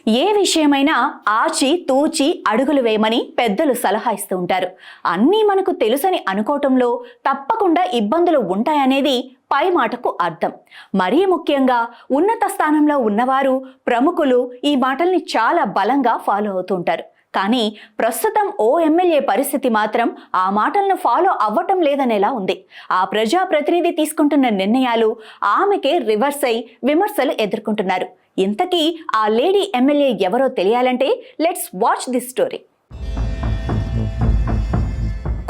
ఏ విషయమైనా ఆచి తూచి అడుగులు వేయమని పెద్దలు సలహా ఇస్తూ ఉంటారు. అన్నీ మనకు తెలుసని అనుకోవటంలో తప్పకుండా ఇబ్బందులు ఉంటాయనేది పై మాటకు అర్థం. మరీ ముఖ్యంగా ఉన్నత స్థానంలో ఉన్నవారు, ప్రముఖులు ఈ మాటల్ని చాలా బలంగా ఫాలో అవుతుంటారు. కానీ ప్రస్తుతం ఓ ఎమ్మెల్యే పరిస్థితి మాత్రం ఆ మాటలను ఫాలో అవ్వటం లేదనేలా ఉంది. ఆ ప్రజాప్రతినిధి తీసుకుంటున్న నిర్ణయాలు ఆమెకే రివర్స్ అయి విమర్శలు ఎదుర్కొంటున్నారు. ఇంతకీ ఆ లేడీ ఎమ్మెల్యే ఎవరో తెలియాలంటే లెట్స్ వాచ్ దిస్ స్టోరీ.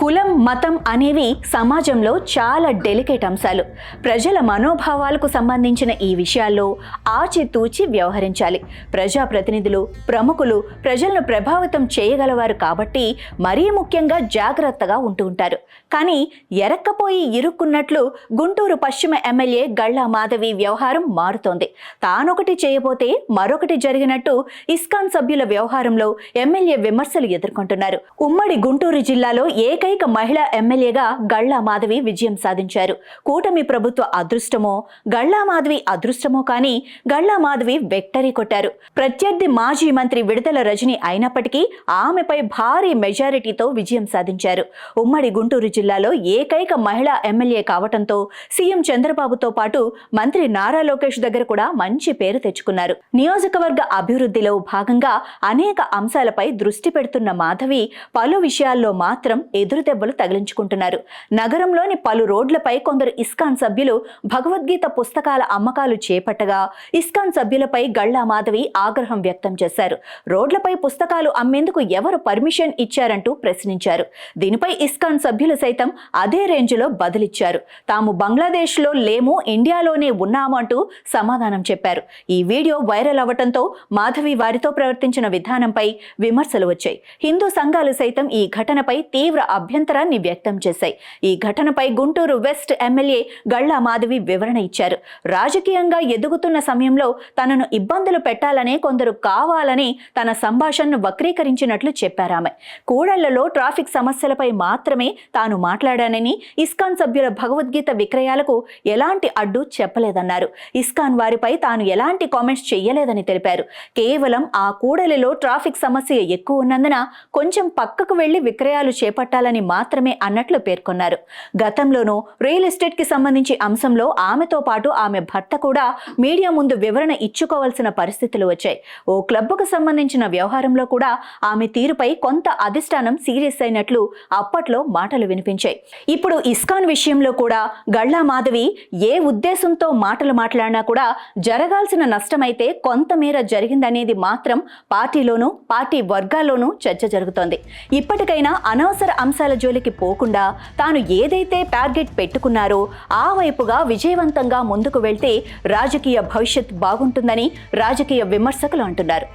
కులం, మతం అనేవి సమాజంలో చాలా డెలికేట్ అంశాలు. ప్రజల మనోభావాలకు సంబంధించిన ఈ విషయాల్లో ఆచితూచి వ్యవహరించాలి. ప్రజాప్రతినిధులు, ప్రముఖులు ప్రజలను ప్రభావితం చేయగలవారు కాబట్టి మరీ ముఖ్యంగా జాగ్రత్తగా ఉంటూ ఉంటారు. కానీ ఎరక్కపోయి ఇరుక్కున్నట్లు గుంటూరు పశ్చిమ ఎమ్మెల్యే గళ్ళా మాధవి వ్యవహారం మారుతోంది. తానొకటి చేయబోతే మరొకటి జరిగినట్టు ఇస్కాన్ సభ్యుల వ్యవహారంలో ఎమ్మెల్యే విమర్శలు ఎదుర్కొంటున్నారు. ఉమ్మడి గుంటూరు జిల్లాలో ఏకైక మహిళా ఎమ్మెల్యేగా గళ్ళా మాధవి విజయం సాధించారు. కూటమి ప్రభుత్వ అదృష్టమో గళ్ళా మాధవి అదృష్టమో కానీ గళ్ళా మాధవి విక్టరీ కొట్టారు. ప్రత్యర్థి మాజీ మంత్రి విడుదల రజని అయినప్పటికీ ఆమెపై భారీ మెజారిటీతో విజయం సాధించారు. ఉమ్మడి గుంటూరు జిల్లాలో ఏకైక మహిళా ఎమ్మెల్యే కావటంతో సీఎం చంద్రబాబుతో పాటు మంత్రి నారా లోకేష్ దగ్గర కూడా మంచి పేరు తెచ్చుకున్నారు. నియోజకవర్గ అభివృద్ధిలో భాగంగా అనేక అంశాలపై దృష్టి పెడుతున్న మాధవి పలు విషయాల్లో మాత్రం ఎదురుదెబ్బలు తగిలించుకుంటున్నారు. నగరంలోని పలు రోడ్లపై కొందరు ఇస్కాన్ సభ్యులు భగవద్గీత పుస్తకాల అమ్మకాలు చేపట్టగా ఇస్కాన్ సభ్యులపై గళ్ళా మాధవి ఆగ్రహం వ్యక్తం చేశారు. రోడ్లపై పుస్తకాలు అమ్మేందుకు ఎవరు పర్మిషన్ ఇచ్చారంటూ ప్రశ్నించారు. దీనిపై ఇస్కాన్ సభ్యులు సైతం అదే రేంజ్లో బదులిచ్చారు. తాము బంగ్లాదేశ్లో లేము, ఇండియాలోనే ఉన్నాము అంటూ సమాధానం చెప్పారు. ఈ వీడియో వైరల్ అవ్వటంతో మాధవి వారితో ప్రవర్తించిన విధానంపై విమర్శలు వచ్చాయి. హిందూ సంఘాలు సైతం ఈ ఘటనపై తీవ్ర అభ్యంతరాన్ని వ్యక్తం చేశాయి. ఈ ఘటనపై గుంటూరు వెస్ట్ ఎమ్మెల్యే గళ్ళా మాధవి వివరణ ఇచ్చారు. రాజకీయంగా ఎదుగుతున్న సమయంలో తనను ఇబ్బందులు పెట్టాలనే కొందరు కావాలని తన సంభాషణను వక్రీకరించినట్లు చెప్పారామె. కూడళ్లలో ట్రాఫిక్ సమస్యలపై మాత్రమే తాను మాట్లాడానని, ఇస్కాన్ సభ్యుల భగవద్గీత విక్రయాలకు ఎలాంటి అడ్డు చెప్పలేదన్నారు. ఇస్కాన్ వారిపై తాను ఎలాంటి కామెంట్స్ చెయ్యలేదని తెలిపారు. కేవలం ఆ కూడలిలో ట్రాఫిక్ సమస్య ఎక్కువ ఉన్నందున కొంచెం పక్కకు వెళ్లి విక్రయాలు చేపట్టాలని మాత్రమే అన్నట్లు పేర్కొన్నారు. గతంలోనూ రియల్ ఎస్టేట్ కి సంబంధించి అంశంలో ఆమెతో పాటు ఆమె భర్త కూడా మీడియా ముందు వివరణ ఇచ్చుకోవాల్సిన పరిస్థితులు వచ్చాయి. ఓ క్లబ్కు సంబంధించిన వ్యవహారంలో కూడా ఆమె తీరుపై కొంత అధిష్టానం సీరియస్ అయినట్లు అప్పట్లో మాటలు వినిపించాయి. ఇప్పుడు ఇస్కాన్ విషయంలో కూడా గళ్ళా మాధవి ఏ ఉద్దేశంతో మాటలు మాట్లాడినా కూడా జరగాల్సిన నష్టమైతే కొంతమేర జరిగిందనేది మాత్రం పార్టీలోనూ పార్టీ వర్గాల్లోనూ చర్చ జరుగుతోంది. ఇప్పటికైనా అనవసర అంశాల జోలికి పోకుండా తాను ఏదైతే టార్గెట్ పెట్టుకున్నారో ఆ వైపుగా విజయవంతంగా ముందుకు వెళ్తే రాజకీయ భవిష్యత్ బాగుంటుందని రాజకీయ విమర్శకులు అంటున్నారు.